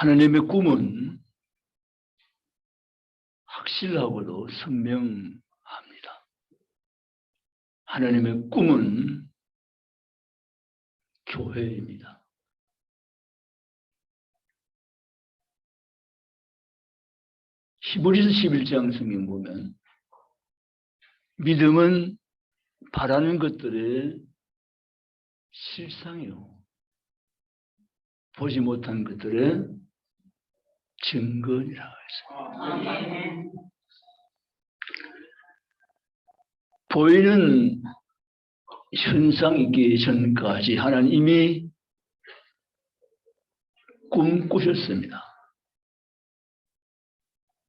하나님의 꿈은 확실하고도 선명합니다. 하나님의 꿈은 교회입니다. 히브리서 11장 성경 보면 믿음은 바라는 것들의 실상이요, 보지 못한 것들의 증거니라고 했어요. 보이는 현상이 있기 전까지 하나님이 꿈꾸셨습니다.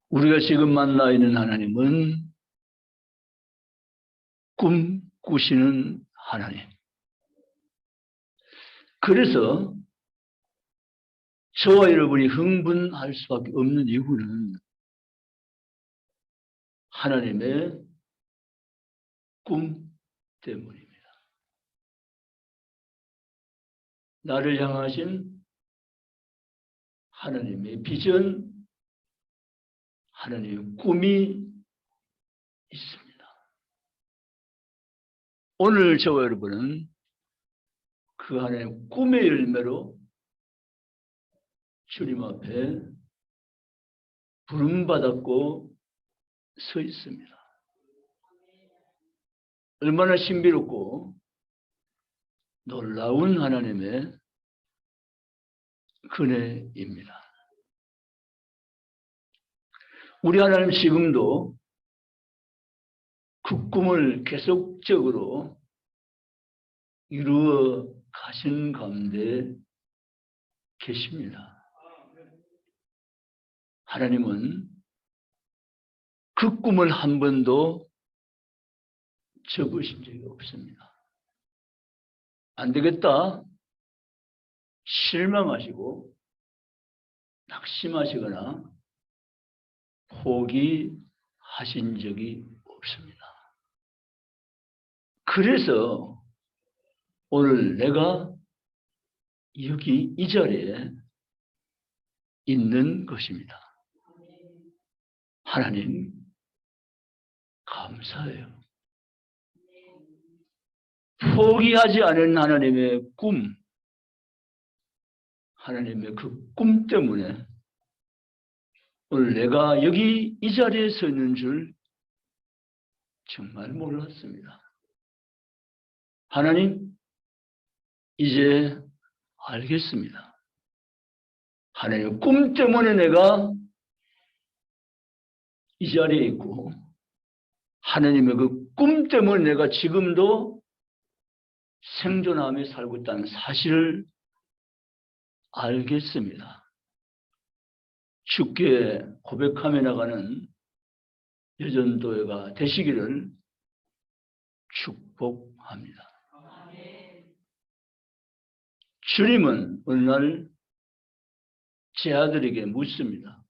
우리가 지금 만나 있는 하나님은 꿈꾸시는 하나님. 그래서 저와 여러분이 흥분할 수밖에 없는 이유는 하나님의 꿈 때문입니다. 나를 향하신 하나님의 비전, 하나님의 꿈이 있습니다. 오늘 저와 여러분은 그 하나님의 꿈의 열매로 주님 앞에 부름받았고 서 있습니다. 얼마나 신비롭고 놀라운 하나님의 은혜입니다. 우리 하나님 지금도 그 꿈을 계속적으로 이루어 가신 가운데 계십니다. 하나님은 그 꿈을 한 번도 접으신 적이 없습니다. 안 되겠다 실망하시고 낙심하시거나 포기하신 적이 없습니다. 그래서 오늘 내가 여기 이 자리에 있는 것입니다. 하나님 감사해요. 포기하지 않은 하나님의 꿈, 하나님의 그 꿈 때문에 오늘 내가 여기 이 자리에 서 있는 줄 정말 몰랐습니다. 하나님, 이제 알겠습니다. 하나님의 꿈 때문에 내가 이 자리에 있고 하나님의 그 꿈 때문에 내가 지금도 생존하며 살고 있다는 사실을 알겠습니다. 주께 고백하며 나가는 여전도회가 되시기를 축복합니다. 주님은 어느 날 제 아들에게 묻습니다.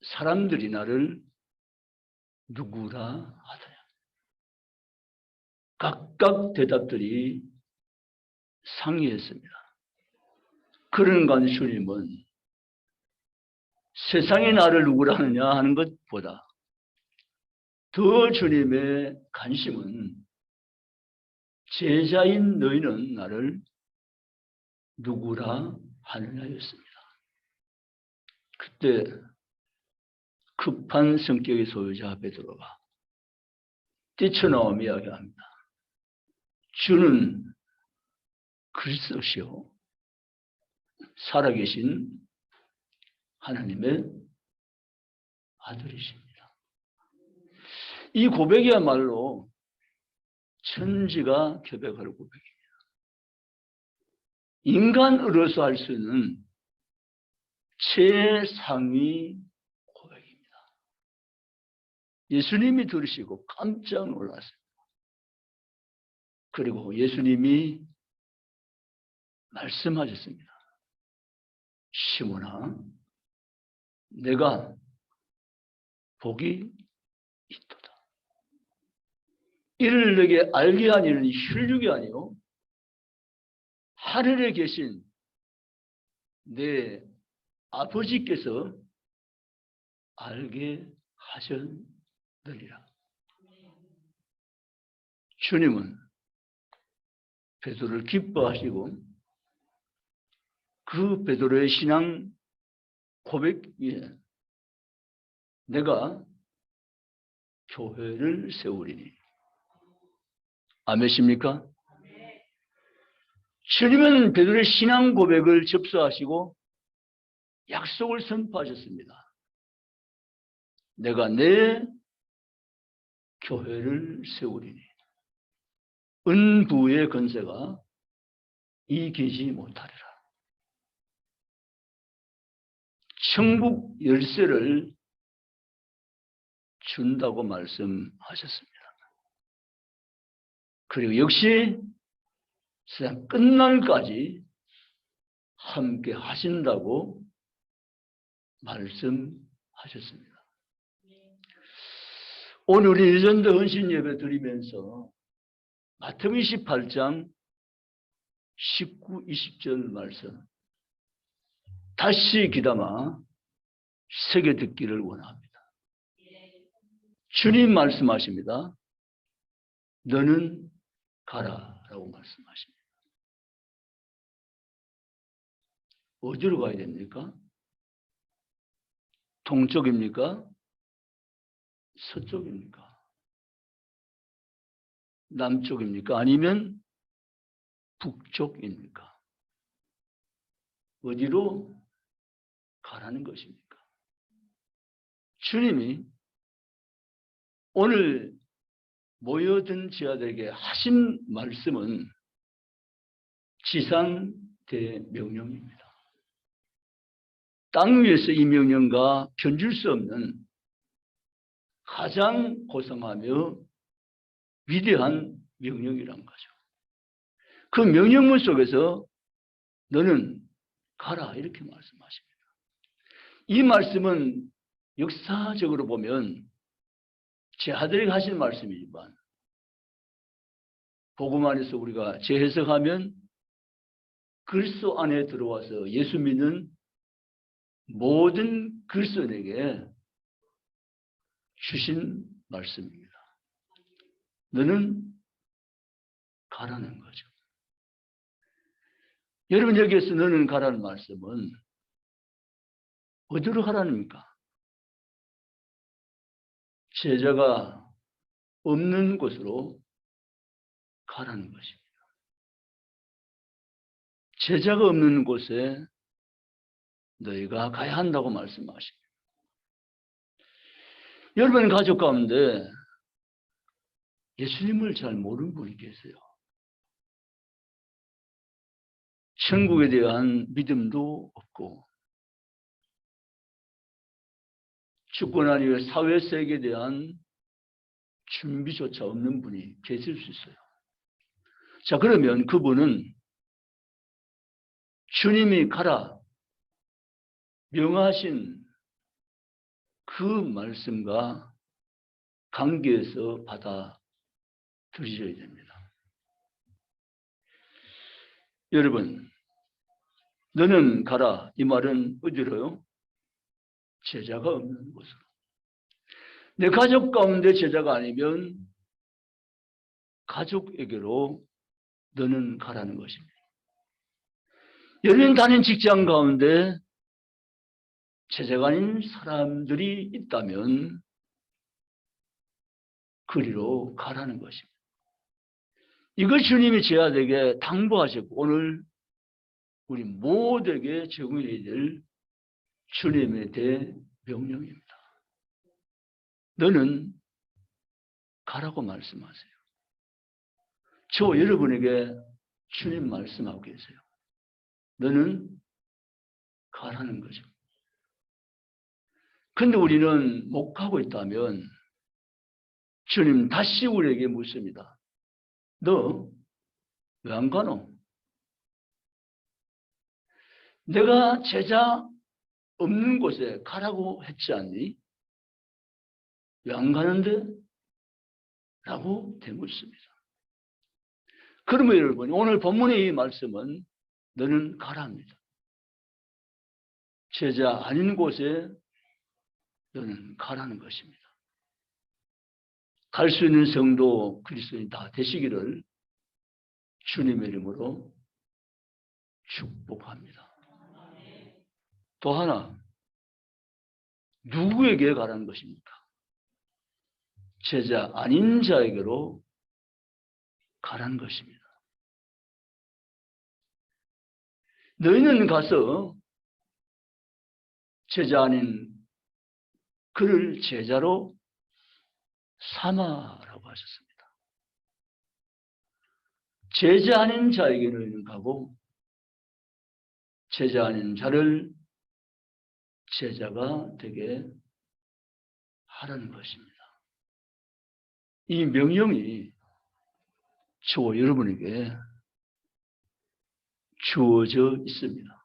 사람들이 나를 누구라 하더냐. 각각 대답들이 상이했습니다. 그런가 주님은 세상이 나를 누구라 하느냐 하는 것보다 더 주님의 관심은 제자인 너희는 나를 누구라 하느냐였습니다. 그때 급한 성격의 소유자 베드로가 뛰쳐나오며 이야기합니다. 주는 그리스도시요 살아계신 하나님의 아들이십니다. 이 고백이야말로 천지가 결백할 고백입니다. 인간으로서 할 수 있는 최상위 고백입니다. 예수님이 들으시고 깜짝 놀랐습니다. 그리고 예수님이 말씀하셨습니다. 시몬아, 내가 복이 있도다. 이를 너에게 알게 하니는 혈육이 아니요 하늘에 계신 내 아버지께서 알게 하셨느니라. 주님은 베드로를 기뻐하시고 그 베드로의 신앙 고백 위에 내가 교회를 세우리니. 아멘입니까? 주님은 베드로의 신앙 고백을 접수하시고 약속을 선포하셨습니다. 내가 내 교회를 세우리니 은부의 권세가 이기지 못하리라. 천국 열쇠를 준다고 말씀하셨습니다. 그리고 역시 세상 끝날까지 함께 하신다고 말씀하셨습니다. 오늘 우리 유전도 헌신 예배 드리면서 마태복음 28장 19, 20절 말씀 다시 귀담아 새겨 듣기를 원합니다. 주님 말씀하십니다. 너는 가라라고 말씀하십니다. 어디로 가야 됩니까? 동쪽입니까? 서쪽입니까? 남쪽입니까? 아니면 북쪽입니까? 어디로 가라는 것입니까? 주님이 오늘 모여든 제자들에게 하신 말씀은 지상 대명령입니다. 땅 위에서 이 명령과 견줄 수 없는 가장 고상하며 위대한 명령이란 거죠. 그 명령문 속에서 너는 가라 이렇게 말씀하십니다. 이 말씀은 역사적으로 보면 제자들에게 하신 말씀이지만 복음 안에서 우리가 재해석하면 그리스도 안에 들어와서 예수 믿는 모든 그리스도인에게 주신 말씀입니다. 너는 가라는 거죠. 여러분 여기에서 너는 가라는 말씀은 어디로 가라는입니까? 제자가 없는 곳으로 가라는 것입니다. 제자가 없는 곳에 너희가 가야 한다고 말씀하십니다. 여러분 가족 가운데 예수님을 잘 모르는 분이 계세요. 천국에 대한 믿음도 없고 주권 아니면 사회세계에 대한 준비조차 없는 분이 계실 수 있어요. 자, 그러면 그분은 주님이 가라 명하신 그 말씀과 관계에서 받아들여야 됩니다. 여러분, 너는 가라 이 말은 어디로요? 제자가 없는 곳으로. 내 가족 가운데 제자가 아니면 가족에게로 너는 가라는 것입니다. 여러분 다닌 직장 가운데 제자가 아닌 사람들이 있다면 그리로 가라는 것입니다. 이걸 주님이 제자들에게 당부하셨고 오늘 우리 모두에게 적용해야 될 주님의 대명령입니다. 너는 가라고 말씀하세요. 저 여러분에게 주님 말씀하고 계세요. 너는 가라는 거죠. 근데 우리는 못 가고 있다면 주님 다시 우리에게 묻습니다. 너 왜 안 가노? 내가 제자 없는 곳에 가라고 했지 않니? 왜 안 가는데? 라고 되묻습니다. 그러면 여러분 오늘 본문의 이 말씀은 너는 가라 합니다. 제자 아닌 곳에 너는 가라는 것입니다. 갈 수 있는 성도 그리스도인 다 되시기를 주님의 이름으로 축복합니다. 또 하나, 누구에게 가라는 것입니까? 제자 아닌 자에게로 가라는 것입니다. 너희는 가서 제자 아닌 그를 제자로 삼아라고 하셨습니다. 제자 아닌 자에게 너희는 가고 제자 아닌 자를 제자가 되게 하라는 것입니다. 이 명령이 저와 여러분에게 주어져 있습니다.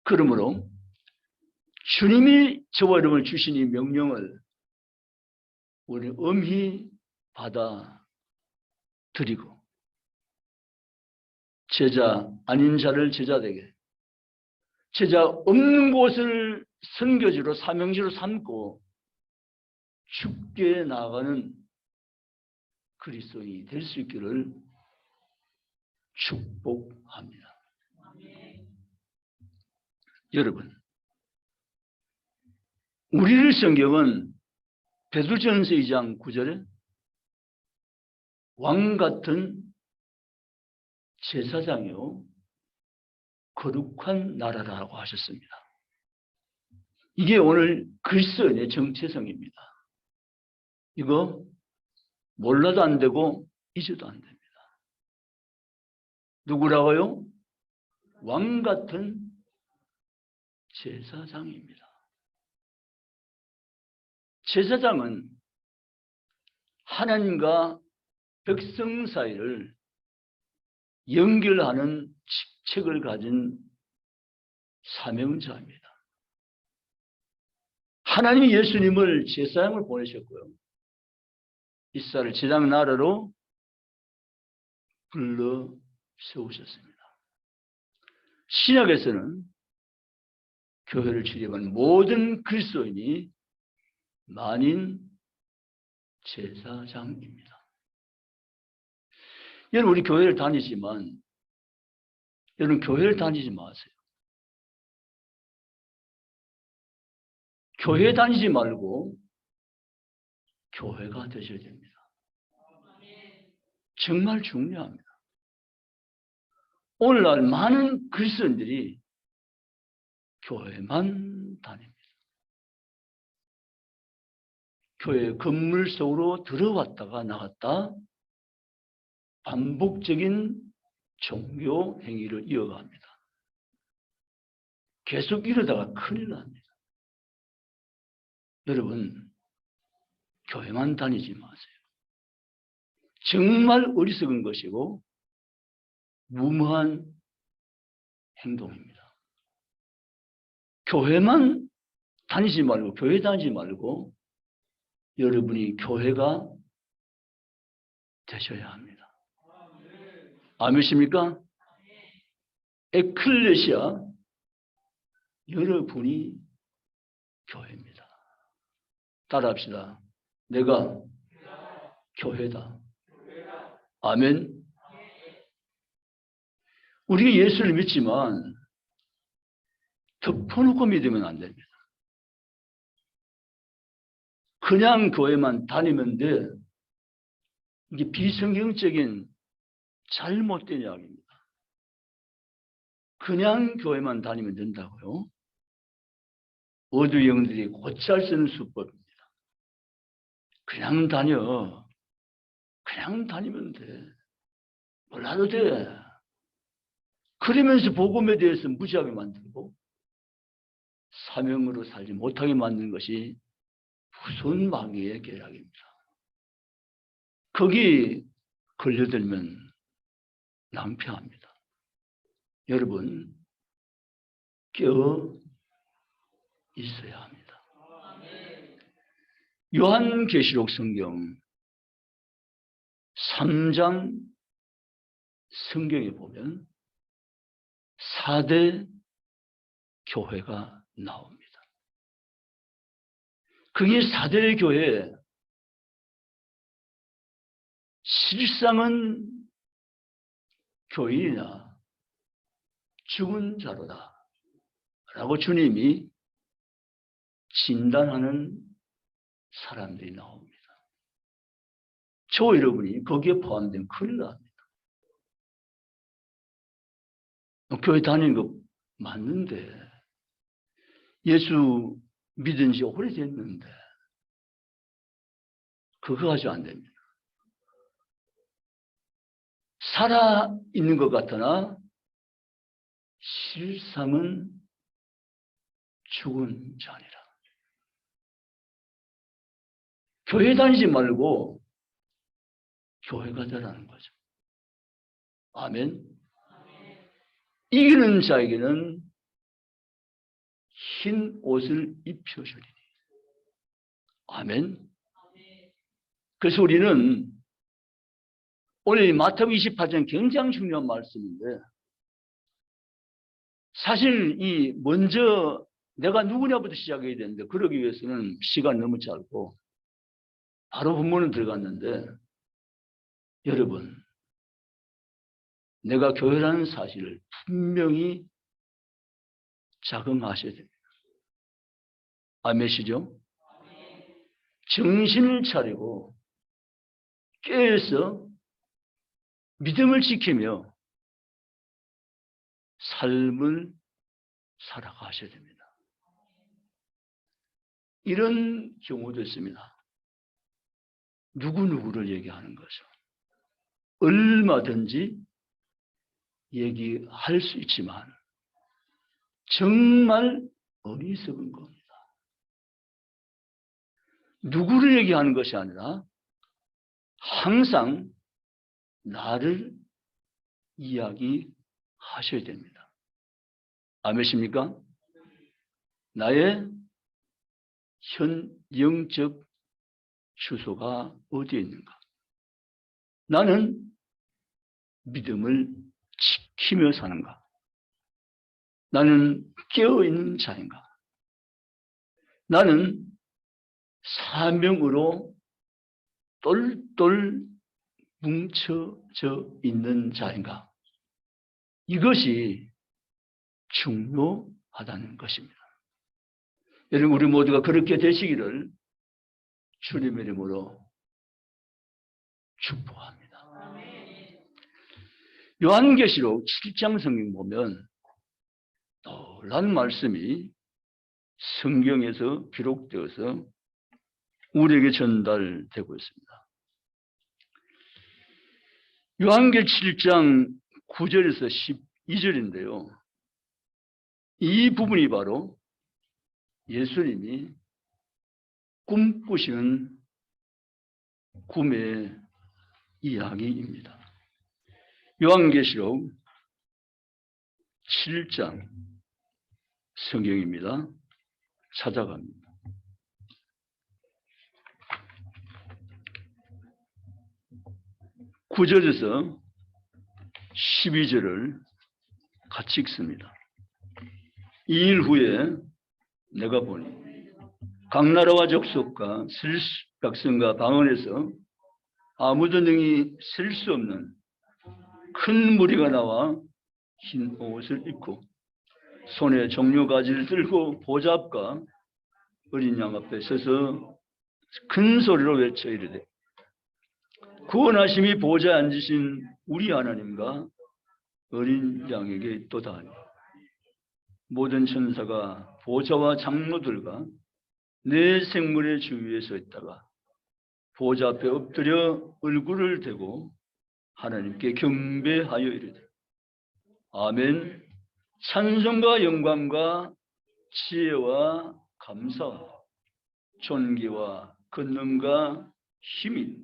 그러므로 주님이 저와 여러분을 주신 이 명령을 우리 엄히 받아들이고 제자 아닌 자를 제자되게, 제자 없는 곳을 선교지로 사명지로 삼고 죽게 나가는 그리스도인이 될 수 있기를 축복합니다. 여러분, 우리를 성경은 베드로전서 2장 9절에 왕 같은 제사장이요 거룩한 나라라고 하셨습니다. 이게 오늘 그리스도인의 정체성입니다. 이거 몰라도 안 되고 잊어도 안 됩니다. 누구라고요? 왕 같은 제사장입니다. 제사장은 하나님과 백성 사이를 연결하는 직책을 가진 사명자입니다. 하나님이 예수님을 제사장을 보내셨고요. 이스라엘 제장 나라로 불러 세우셨습니다. 신약에서는 교회를 출입한 모든 그리스도인이 만인 제사장입니다. 여러분, 우리 교회를 다니지만 여러분 교회를 다니지 마세요. 교회 다니지 말고 교회가 되셔야 됩니다. 정말 중요합니다. 오늘날 많은 그리스도인들이 교회만 다닙니다. 교회 건물 속으로 들어왔다가 나갔다 반복적인 종교 행위를 이어갑니다. 계속 이러다가 큰일 납니다. 여러분, 교회만 다니지 마세요. 정말 어리석은 것이고 무모한 행동입니다. 교회만 다니지 말고, 교회 다니지 말고 여러분이 교회가 되셔야 합니다. 아멘이십니까? 에클레시아, 여러분이 교회입니다. 따라합시다. 내가 교회다. 아멘. 우리가 예수를 믿지만 덮어놓고 믿으면 안 됩니다. 그냥 교회만 다니면 돼. 이게 비성경적인 잘못된 이야기입니다. 그냥 교회만 다니면 된다고요? 어두 영들이 곧잘 쓰는 수법입니다. 그냥 다녀. 그냥 다니면 돼. 몰라도 돼. 그러면서 복음에 대해서 무지하게 만들고 사명으로 살지 못하게 만드는 것이 무서운 마귀의 계략입니다. 거기 걸려들면 낭패합니다. 여러분, 깨어 있어야 합니다. 요한계시록 성경 3장 성경에 보면 4대 교회가 나옵니다. 그게 사대 교회, 실상은 교인이나 죽은 자로다 라고 주님이 진단하는 사람들이 나옵니다. 저 여러분이 거기에 포함되면 큰일 납니다. 교회 다니는 거 맞는데, 예수 믿은 지 오래됐는데 그거 가지고 안 됩니다. 살아있는 것 같으나 실상은 죽은 자니라. 교회 다니지 말고 교회가 되라는 거죠. 아멘. 이기는 자에게는 흰 옷을 입혀주리니. 아멘. 그래서 우리는 오늘 마태복음 28장 굉장히 중요한 말씀인데, 사실 이 먼저 내가 누구냐부터 시작해야 되는데, 그러기 위해서는 시간 너무 짧고 바로 본문은 들어갔는데, 여러분, 내가 교회라는 사실을 분명히 자긍하셔야 됩니다. 아멘이시죠? 정신을 차리고 깨어서 믿음을 지키며 삶을 살아가셔야 됩니다. 이런 경우도 있습니다. 누구누구를 얘기하는 거죠. 얼마든지 얘기할 수 있지만 정말 어리석은 겁니다. 누구를 얘기하는 것이 아니라 항상 나를 이야기하셔야 됩니다. 아멘입니까? 나의 현 영적 주소가 어디에 있는가? 나는 믿음을 지키며 사는가? 나는 깨어있는 자인가? 나는 사명으로 똘똘 뭉쳐져 있는 자인가? 이것이 중요하다는 것입니다. 여러분, 우리 모두가 그렇게 되시기를 주님의 이름으로 축복합니다. 요한계시록 7장 성경 보면 놀라운 말씀이 성경에서 기록되어서 우리에게 전달되고 있습니다. 요한계시록 7장 9절에서 12절인데요. 이 부분이 바로 예수님이 꿈꾸시는 꿈의 이야기입니다. 요한계시록 7장 성경입니다. 찾아갑니다. (9절에서) 12절을 같이 읽습니다. 이 일 후에 내가 보니 각 나라와 족속과 백성과 방언에서 아무도 능히 셀 수 없는 큰 무리가 나와 흰 옷을 입고 손에 종려가지를 들고 보좌 앞과 어린 양 앞에 서서 큰 소리로 외쳐 이르되, 구원하심이 보좌에 앉으신 우리 하나님과 어린 양에게 있도다 하니, 모든 천사가 보좌와 장로들과 내 생물의 주위에 서 있다가 보좌 앞에 엎드려 얼굴을 대고 하나님께 경배하여 이르되, 아멘. 찬송과 영광과 지혜와 감사와 존귀와 권능과 힘이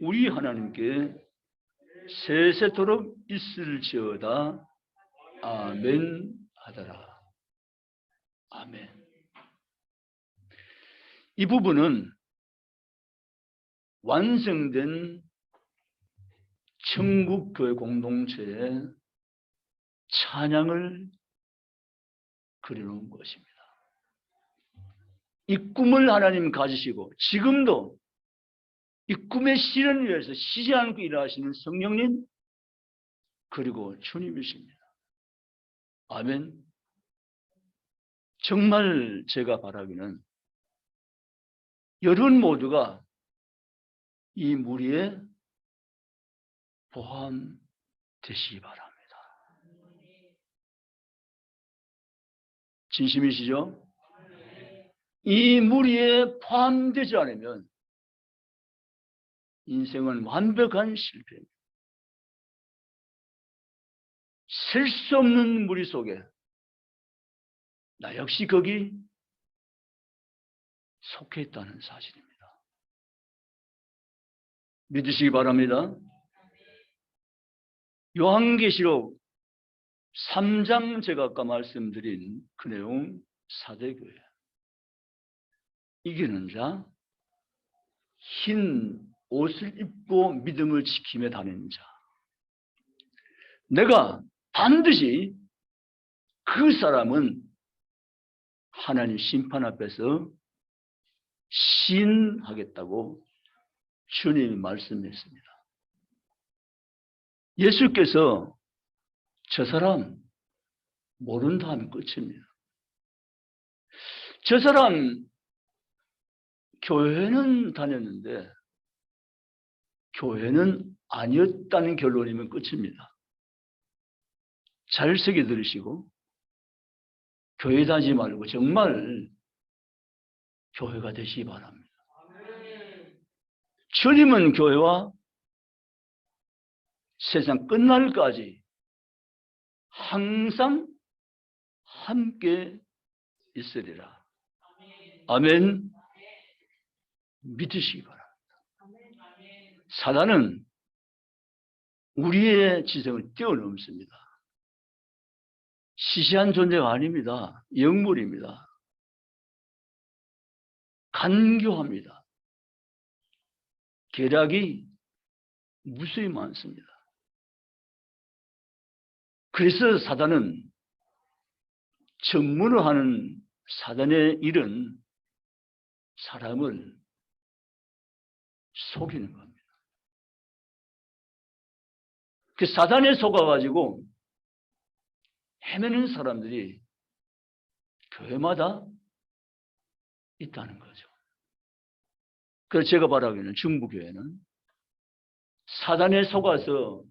우리 하나님께 세세토록 있을지어다. 아멘 하더라. 아멘. 이 부분은 완성된 천국교회 공동체의 찬양을 그려놓은 것입니다. 이 꿈을 하나님 가지시고 지금도 이 꿈의 실현을 위해서 쉬지 않고 일하시는 성령님 그리고 주님이십니다. 아멘. 정말 제가 바라기는 여러분 모두가 이 무리에 포함되시기 바랍니다. 진심이시죠? 이 무리에 포함되지 않으면 인생은 완벽한 실패입니다. 셀 수 없는 무리 속에 나 역시 거기 속해 있다는 사실입니다. 믿으시기 바랍니다. 요한계시록 3장 제가 아까 말씀드린 그 내용 사대교회 이기는 자 흰 옷을 입고 믿음을 지키며 다니는 자 내가 반드시 그 사람은 하나님 심판 앞에서 시인하겠다고 주님이 말씀했습니다. 예수께서 저 사람 모른다 하면 끝입니다. 저 사람 교회는 다녔는데 교회는 아니었다는 결론이면 끝입니다. 잘 새겨 들으시고 교회 다니지 말고 정말 교회가 되시기 바랍니다. 주님은 교회와 세상 끝날까지 항상 함께 있으리라. 아멘. 믿으시기 바랍니다. 사단은 우리의 지성을 뛰어넘습니다. 시시한 존재가 아닙니다. 영물입니다. 간교합니다. 계략이 무수히 많습니다. 그래서 사단은 전문을 하는 사단의 일은 사람을 속이는 겁니다. 그 사단에 속아가지고 헤매는 사람들이 교회마다 있다는 거죠. 그래서 제가 바라기는 중부교회는 사단에 속아서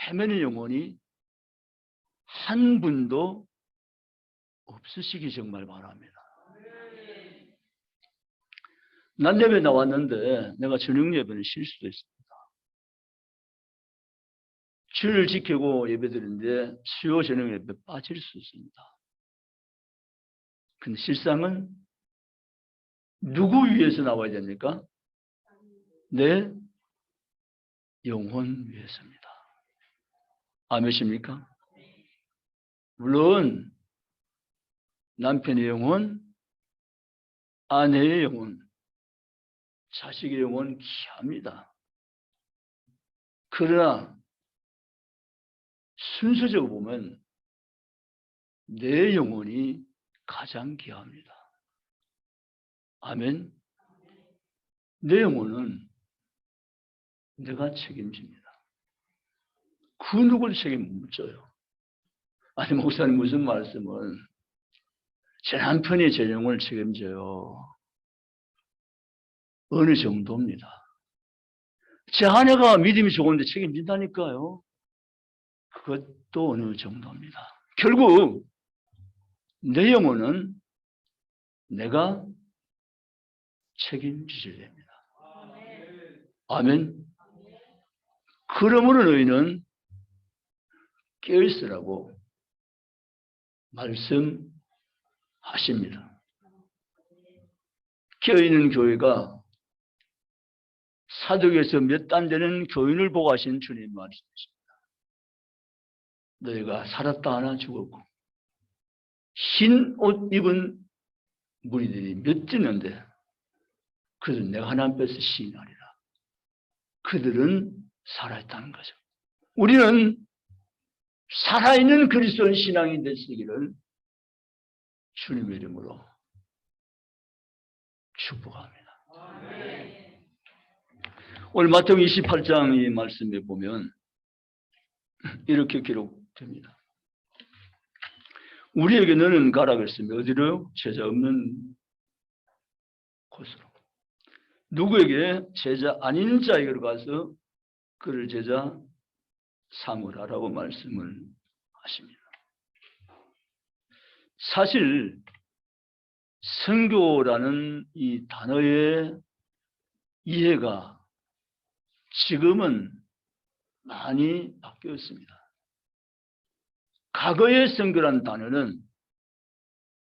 헤매는 영혼이 한 분도 없으시기 정말 바랍니다. 난 예배 나왔는데 내가 저녁 예배는 쉴 수도 있습니다. 주를 지키고 예배 드리는데 수요 저녁 예배 빠질 수 있습니다. 근데 실상은 누구 위해서 나와야 됩니까? 내 영혼 위해서입니다. 아멘입니까? 물론 남편의 영혼, 아내의 영혼, 자식의 영혼 귀합니다. 그러나 순서적으로 보면 내 영혼이 가장 귀합니다. 아멘. 내 영혼은 내가 책임집니다. 그 누구를 책임 못 져요. 아니 목사님 무슨 말씀은 제 남편이 제 영혼을 책임져요. 어느 정도입니다. 제 아내가 믿음이 좋은데 책임진다니까요. 그것도 어느 정도입니다. 결국 내 영혼은 내가 책임지셔야 됩니다. 아멘. 그러므로 너희는 깨어있으라고 말씀하십니다. 깨어있는 교회가 사도에서 몇 단 되는 교인을 보고 하신 주님 말씀이십니다. 너희가 살았다 하나 죽었고 흰 옷 입은 무리들이 몇 있는데 그들은 내가 하나님께서 시인하리라. 그들은 살아있다는 거죠. 우리는 살아있는 그리스도인 신앙이 되시기를 주님의 이름으로 축복합니다. 오늘 마태복음 28장 이 말씀에 보면 이렇게 기록됩니다. 우리에게 너는 가라 그랬으며 어디로요? 제자 없는 곳으로. 누구에게? 제자 아닌 자에게로 가서 그를 제자 삼으라라고 말씀을 하십니다. 사실 선교라는 이 단어의 이해가 지금은 많이 바뀌었습니다. 과거의 선교라는 단어는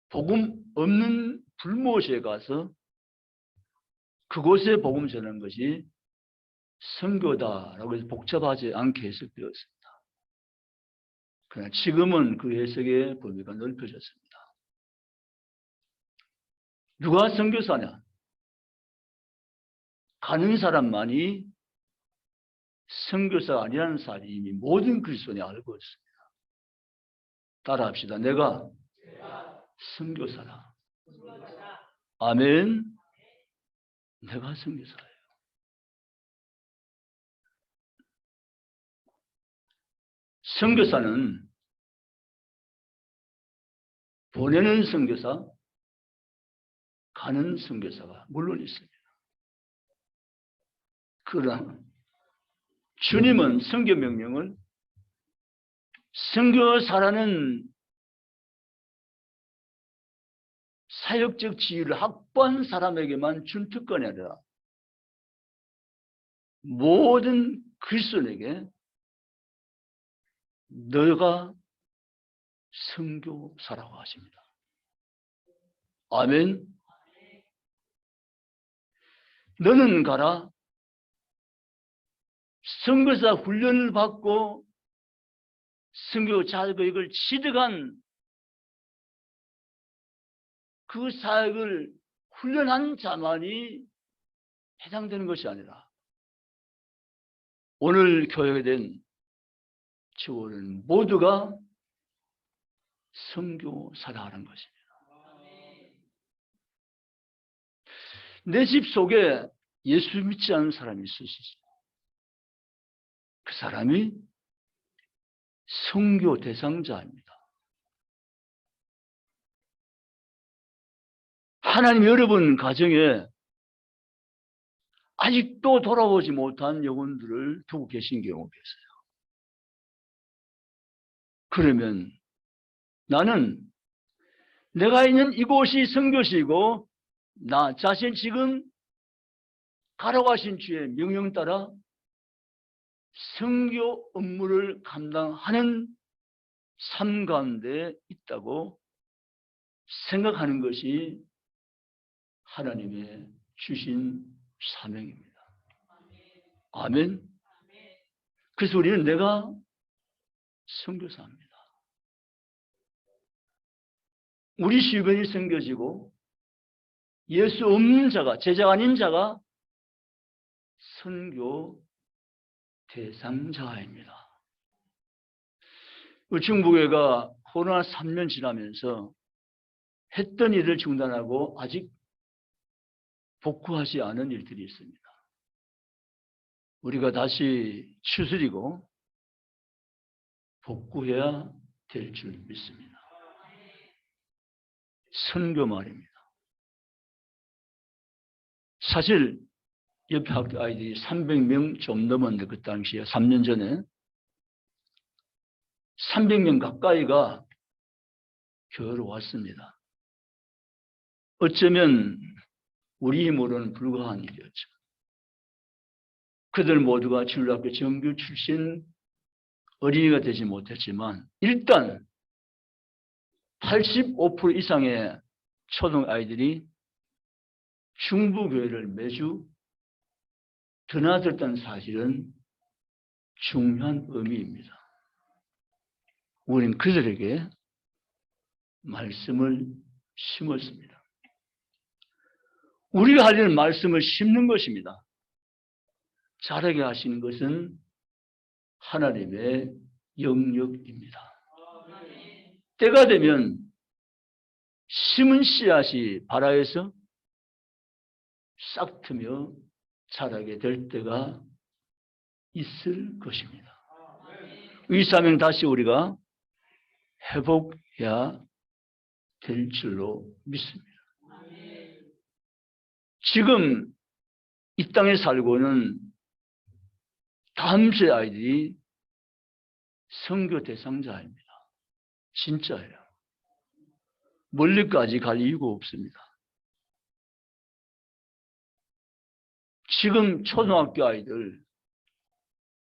복음 없는 불못에 가서 그곳에 복음 전하는 것이 선교다라고 해서 복잡하지 않게 해석되었습니다. 그러나 지금은 그 해석의 범위가 넓혀졌습니다. 누가 선교사냐? 가는 사람만이 선교사가 아니라는 사실을 이미 모든 그리스도인이 알고 있습니다. 따라합시다. 내가 선교사다. 아멘. 내가 선교사예요. 선교사는 보내는 선교사, 가는 선교사가 물론 있습니다. 그러나 주님은 선교 명령을 선교사라는 사역적 지위를 확보한 사람에게만 준 특권이 아니라 모든 그리스도인에게 너가 선교사라고 하십니다. 아멘. 너는 가라. 선교사 훈련을 받고 선교 자격을 취득한 그 사역을 훈련한 자만이 해당되는 것이 아니라 오늘 교회된 지원은 모두가 선교사라는 것입니다. 내 집 속에 예수 믿지 않는 사람이 있으시죠. 그 사람이 선교 대상자입니다. 하나님 여러분 가정에 아직도 돌아오지 못한 영혼들을 두고 계신 경우가 있어요. 그러면 나는 내가 있는 이곳이 선교시이고 나 자신 지금 가라고 하신 주의 명령 따라 선교 업무를 감당하는 삶 가운데 있다고 생각하는 것이 하나님의 주신 사명입니다. 아멘. 그래서 우리는 내가 선교사입니다. 우리 주변이 선교지고 예수 없는 자가, 제자가 아닌 자가 선교 대상자입니다. 중부교회가 코로나 3년 지나면서 했던 일을 중단하고 아직 복구하지 않은 일들이 있습니다. 우리가 다시 추스리고 복구해야 될 줄 믿습니다. 선교 말입니다. 사실 옆에 학교 아이들이 300명 좀 넘었는데 그 당시에 3년 전에 300명 가까이가 교회로 왔습니다. 어쩌면 우리 힘으로는 불가한 일이었죠. 그들 모두가 진로학교 정규 출신 어린이가 되지 못했지만 일단 85% 이상의 초등 아이들이 중부교회를 매주 드나들었다는 사실은 중요한 의미입니다. 우리는 그들에게 말씀을 심었습니다. 우리가 할 일은 말씀을 심는 것입니다. 자라게 하시는 것은 하나님의 영역입니다. 때가 되면 심은 씨앗이 발아에서 싹 트며 자라게 될 때가 있을 것입니다. 이 사명 다시 우리가 회복해야 될 줄로 믿습니다. 지금 이 땅에 살고는 다음 세대 아이들이 선교 대상자입니다. 진짜예요. 멀리까지 갈 이유가 없습니다. 지금 초등학교 아이들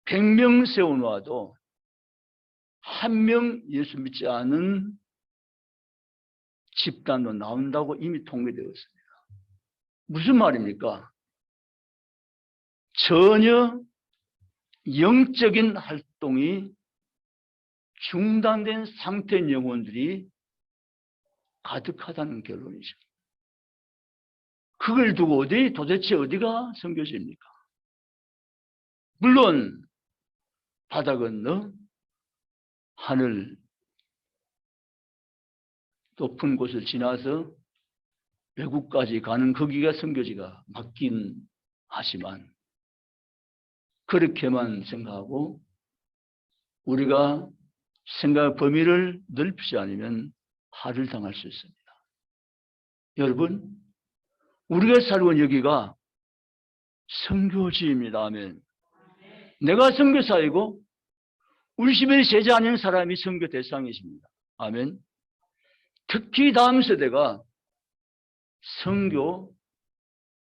100명 세워놓아도 한 명 예수 믿지 않은 집단도 나온다고 이미 통계되었습니다. 무슨 말입니까? 전혀 영적인 활동이 중단된 상태인 영혼들이 가득하다는 결론이죠. 그걸 두고 도대체 어디가 선교지입니까? 물론 바다 건너 하늘 높은 곳을 지나서 외국까지 가는 거기가 선교지가 맞긴 하지만 그렇게만 생각하고 우리가 생각 범위를 넓히지 않으면 화를 당할 수 있습니다. 여러분, 우리가 살고 있는 여기가 선교지입니다. 아멘. 내가 선교사이고 우리 집에 제자 아닌 사람이 선교 대상이십니다. 아멘. 특히 다음 세대가 선교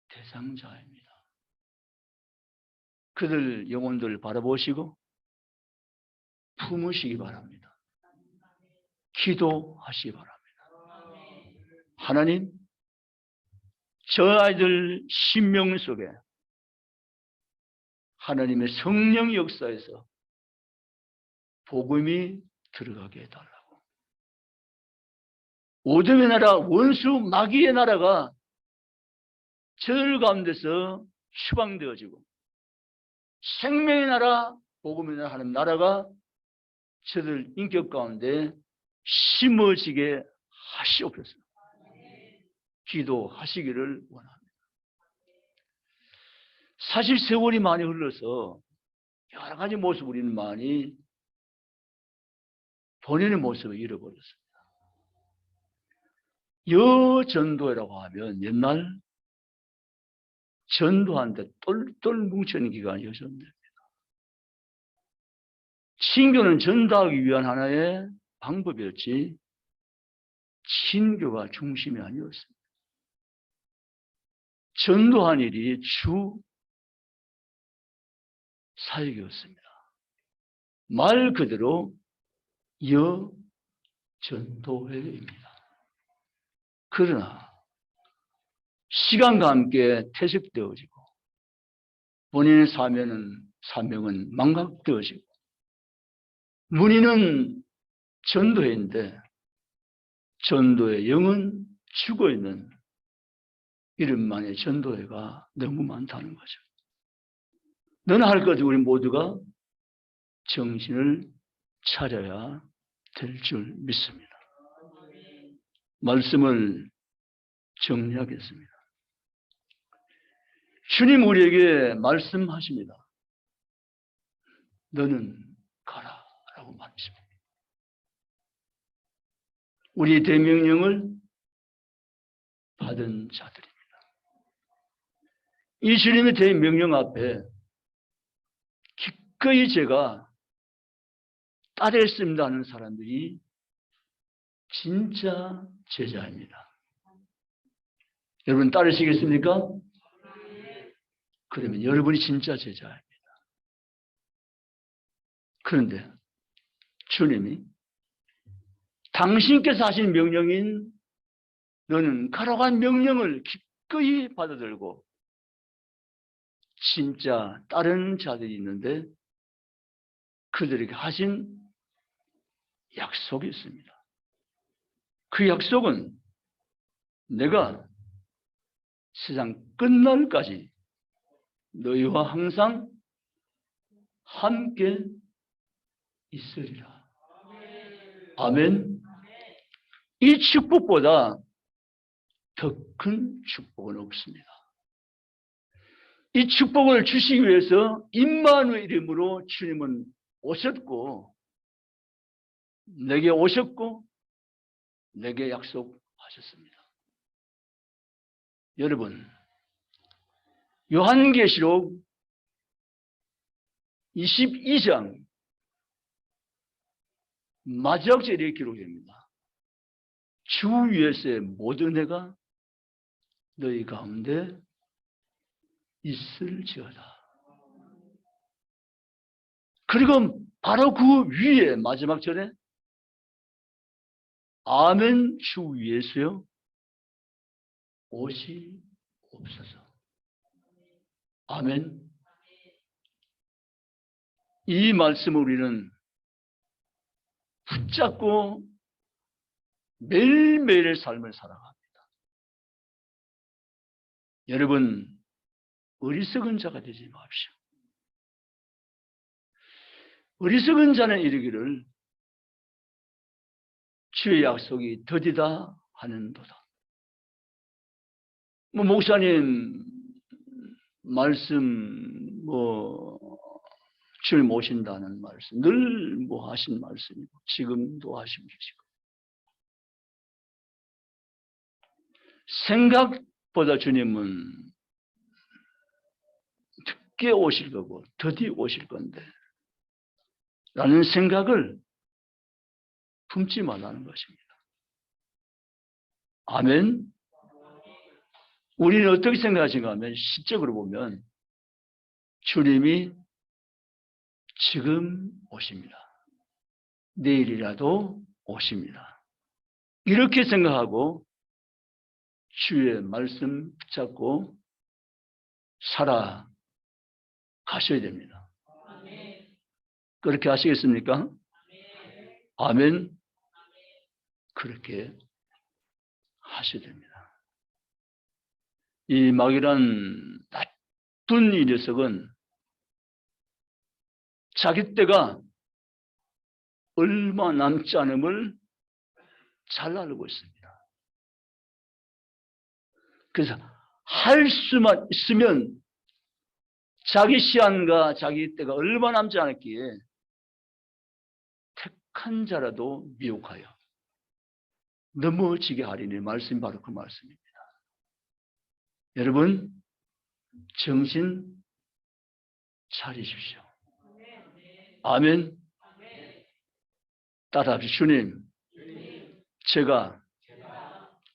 대상자입니다. 그들 영혼들을 바라보시고 품으시기 바랍니다. 기도하시기 바랍니다. 하나님, 저 아이들 심령 속에 하나님의 성령 역사에서 복음이 들어가게 해달라고. 오둠의 나라, 원수 마귀의 나라가 절 가운데서 추방되어지고 생명의 나라, 복음의 나라 하는 나라가 저들 인격 가운데 심어지게 하시옵소서. 기도하시기를 원합니다. 사실 세월이 많이 흘러서 여러 가지 모습 우리는 많이 본인의 모습을 잃어버렸습니다. 여전도회라고 하면 옛날 전도하는데 똘똘 뭉쳐있는 기간이 여전도입니다. 친교는 전도하기 위한 하나의 방법이었지 친교가 중심이 아니었습니다. 전도한 일이 주 사역이었습니다. 말 그대로 여전도회입니다. 그러나 시간과 함께 퇴색되어지고 본인의 사명은 망각되어지고 문의는 전도회인데 전도의 영은 죽어있는 이름만의 전도회가 너무 많다는 거죠. 너나 할 것 우리 모두가 정신을 차려야 될 줄 믿습니다. 말씀을 정리하겠습니다. 주님 우리에게 말씀하십니다. 너는 가라 라고 말하십니다. 우리 대명령을 받은 자들입니다. 이 주님의 대명령 앞에 기꺼이 제가 따르겠습니다 하는 사람들이 진짜 제자입니다. 여러분 따르시겠습니까? 그러면 여러분이 진짜 제자입니다. 그런데 주님이 당신께서 하신 명령인 너는 가라고 한 명령을 기꺼이 받아들고 진짜 다른 자들이 있는데 그들에게 하신 약속이 있습니다. 그 약속은 내가 세상 끝날까지 너희와 항상 함께 있으리라. 아멘. 이 축복보다 더 큰 축복은 없습니다. 이 축복을 주시기 위해서 임마누엘 이름으로 주님은 오셨고 내게 오셨고 내게 약속하셨습니다. 여러분, 요한계시록 22장 마지막 절에 기록됩니다. 주 위에서의 모든 해가 너희 가운데 있을지어다. 그리고 바로 그 위에 마지막 절에 아멘 주 위에서요 옷이 없어서. 아멘. 이 말씀을 우리는 붙잡고 매일매일의 삶을 살아갑니다. 여러분, 어리석은 자가 되지 마십시오. 어리석은 자는 이르기를 주의 약속이 더디다 하는도다. 목사님 말씀 주님 오신다는 말씀 늘 하신 말씀이고 지금도 하시고 계시고 생각보다 주님은 늦게 오실 거고 더디 오실 건데 라는 생각을 품지 말라는 것입니다. 아멘. 우리는 어떻게 생각하신가 하면 시적으로 보면 주님이 지금 오십니다. 내일이라도 오십니다. 이렇게 생각하고 주의 말씀 붙잡고 살아가셔야 됩니다. 그렇게 하시겠습니까? 아멘. 그렇게 하셔야 됩니다. 이 마귀란 나쁜 이 녀석은 자기 때가 얼마 남지 않음을 잘 알고 있습니다. 그래서 할 수만 있으면 자기 시한과 자기 때가 얼마 남지 않았기에 택한 자라도 미혹하여 넘어지게 하리니 말씀이 바로 그 말씀입니다. 여러분 정신 차리십시오. 아멘. 따라합시다. 주님, 제가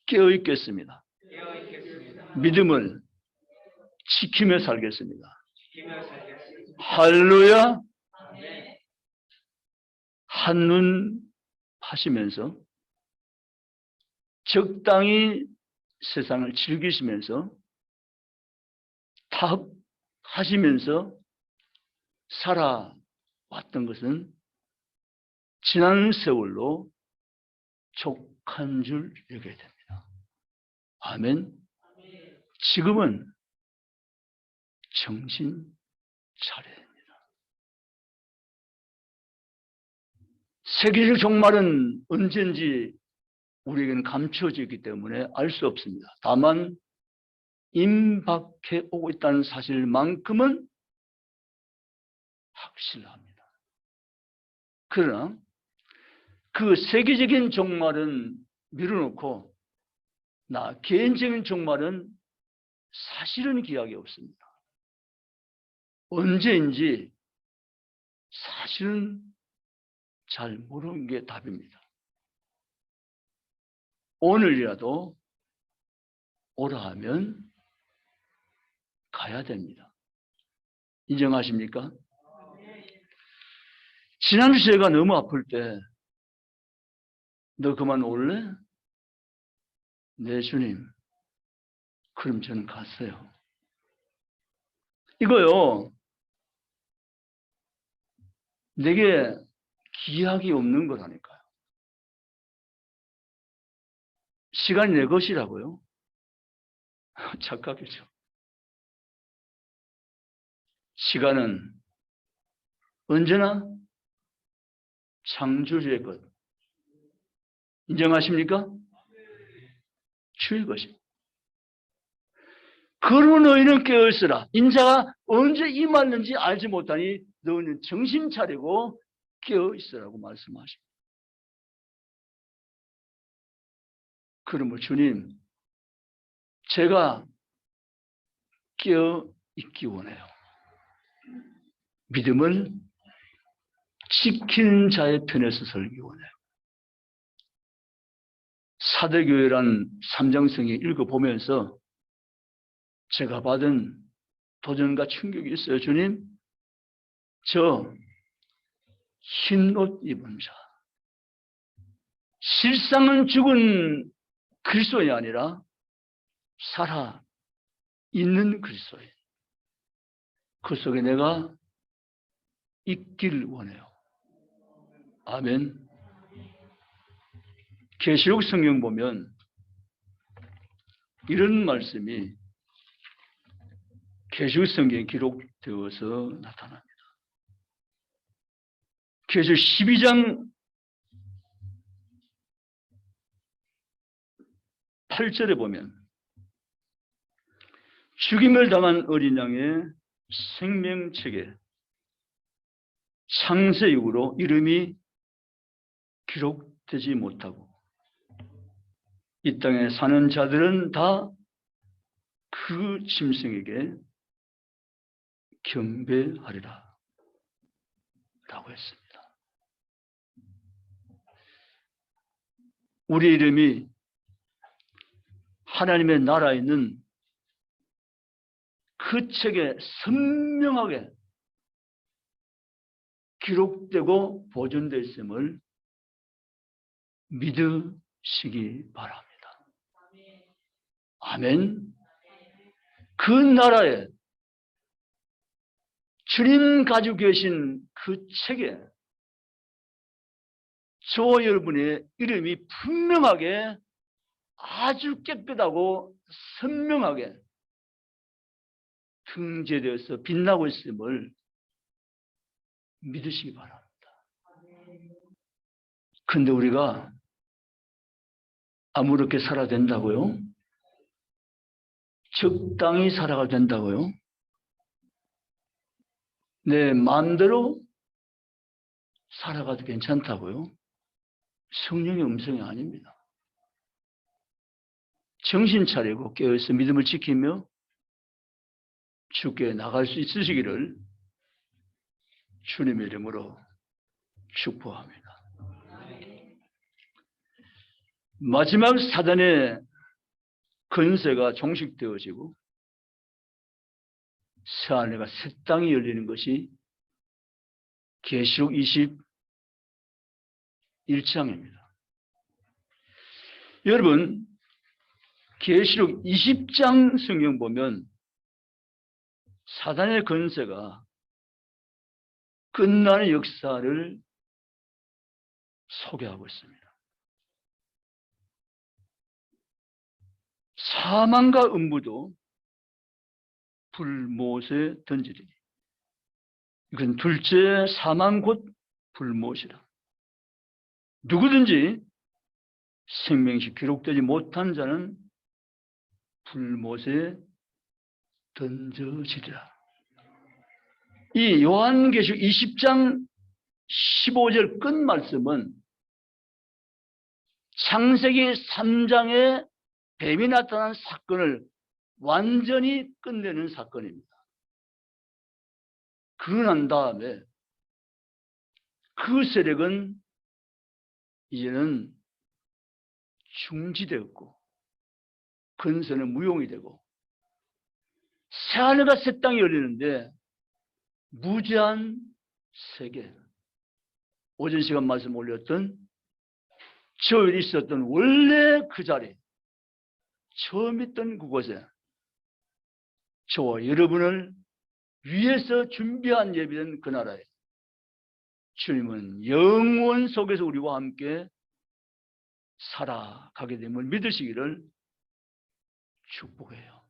깨어있겠습니다. 믿음을 지키며 살겠습니다. 할렐루야. 한눈 파시면서 적당히 세상을 즐기시면서 타협하시면서 살아왔던 것은 지난 세월로 족한 줄 여겨야 됩니다. 아멘. 지금은 정신 차려야 됩니다. 세계적 종말은 언제인지 우리에게는 감춰져 있기 때문에 알 수 없습니다. 다만 임박해 오고 있다는 사실만큼은 확실합니다. 그러나 그 세계적인 종말은 미뤄놓고 나 개인적인 종말은 사실은 기약이 없습니다. 언제인지 사실은 잘 모르는 게 답입니다. 오늘이라도 오라 하면 가야 됩니다. 인정하십니까? 지난주 제가 너무 아플 때 너 그만 올래? 네 주님. 그럼 저는 갔어요. 이거요. 내게 기약이 없는 거라니까요. 시간이 내 것이라고요? 착각이죠. 시간은 언제나 창조주의 것, 인정하십니까? 주의 것입니다. 그러므로 너희는 깨어있으라. 인자가 언제 임하는지 알지 못하니 너희는 정신 차리고 깨어있으라고 말씀하십니다. 그러므로 주님, 제가 깨어있기 원해요. 믿음을 지키는 자의 편에서 설기 원해요. 사대교회란 삼장성에 읽어보면서 제가 받은 도전과 충격이 있어요. 주님, 저 흰옷 입은 자, 실상은 죽은 그리스도인이 아니라 살아 있는 그리스도인, 그 속에 내가 있길 원해요. 아멘. 계시록 성경 보면 이런 말씀이 계시록 성경에 기록되어서 나타납니다. 계시록 12장 8절에 보면 죽임을 당한 어린 양의 생명책에 창세 이후로 이름이 기록되지 못하고 이 땅에 사는 자들은 다 그 짐승에게 경배하리라 라고 했습니다. 우리 이름이 하나님의 나라에 있는 그 책에 선명하게 기록되고 보존되어 있음을 믿으시기 바랍니다. 아멘. 그 나라에 주님 가지고 계신 그 책에 저와 여러분의 이름이 분명하게 아주 깨끗하고 선명하게 등재되어서 빛나고 있음을 믿으시기 바랍니다. 그런데 우리가 아무렇게 살아야 된다고요? 적당히 살아가 된다고요? 내 마음대로 살아가도 괜찮다고요? 성령의 음성이 아닙니다. 정신 차리고 깨어서 믿음을 지키며 주께 나갈 수 있으시기를 주님의 이름으로 축복합니다. 마지막 사단의 건세가 종식되어지고 새하늘과 새 땅이 열리는 것이 계시록 21장입니다. 여러분, 계시록 20장 성경 보면 사단의 건세가 끝나는 역사를 소개하고 있습니다. 사망과 음부도 불못에 던지리니 이건 둘째 사망 곧 불못이라. 누구든지 생명시 기록되지 못한 자는 불못에 던져지리라. 이 요한계시록 20장 15절 끝 말씀은 창세기 3장에 뱀이 나타난 사건을 완전히 끝내는 사건입니다. 그러고 난 다음에 그 세력은 이제는 중지되었고 근세는 무용이 되고 새하늘과 새 땅이 열리는데 무제한 세계, 오전 시간 말씀 올렸던 저일이 있었던 원래 그 자리, 처음 있던 그곳에 저와 여러분을 위해서 준비한 예비된 그 나라에 주님은 영원 속에서 우리와 함께 살아가게 됨을 믿으시기를 축복해요.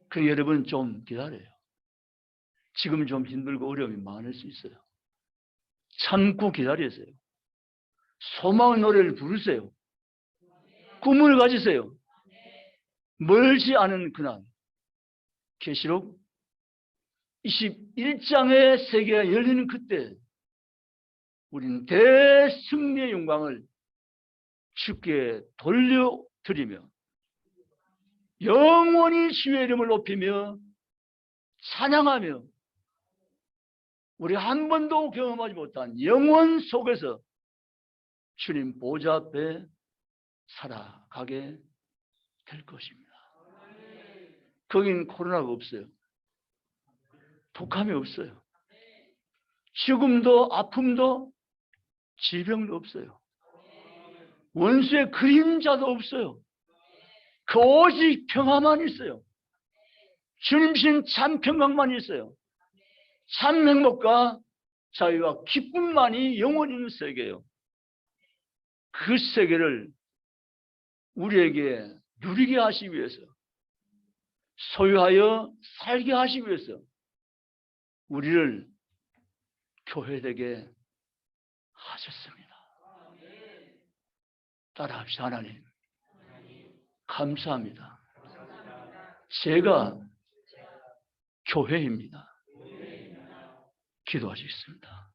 그 여러분 좀 기다려요. 지금 좀 힘들고 어려움이 많을 수 있어요. 참고 기다리세요. 소망의 노래를 부르세요. 꿈을 가지세요. 멀지 않은 그날 계시록 21장의 세계가 열리는 그때 우리는 대승리의 영광을 주께 돌려드리며 영원히 주의 이름을 높이며 찬양하며 우리 한 번도 경험하지 못한 영원 속에서 주님 보좌 앞에 살아가게 될 것입니다. 거긴 코로나가 없어요. 독감이 없어요. 죽음도 아픔도 질병도 없어요. 원수의 그림자도 없어요. 그 오직 평화만 있어요. 주님 신 참 평강만 있어요. 참 행복과 자유와 기쁨만이 영원히 있는 세계예요. 그 세계를 우리에게 누리게 하시기 위해서, 소유하여 살게 하시기 위해서 우리를 교회되게 하셨습니다. 따라합시다. 하나님 감사합니다. 제가 교회입니다. 기도하시겠습니다.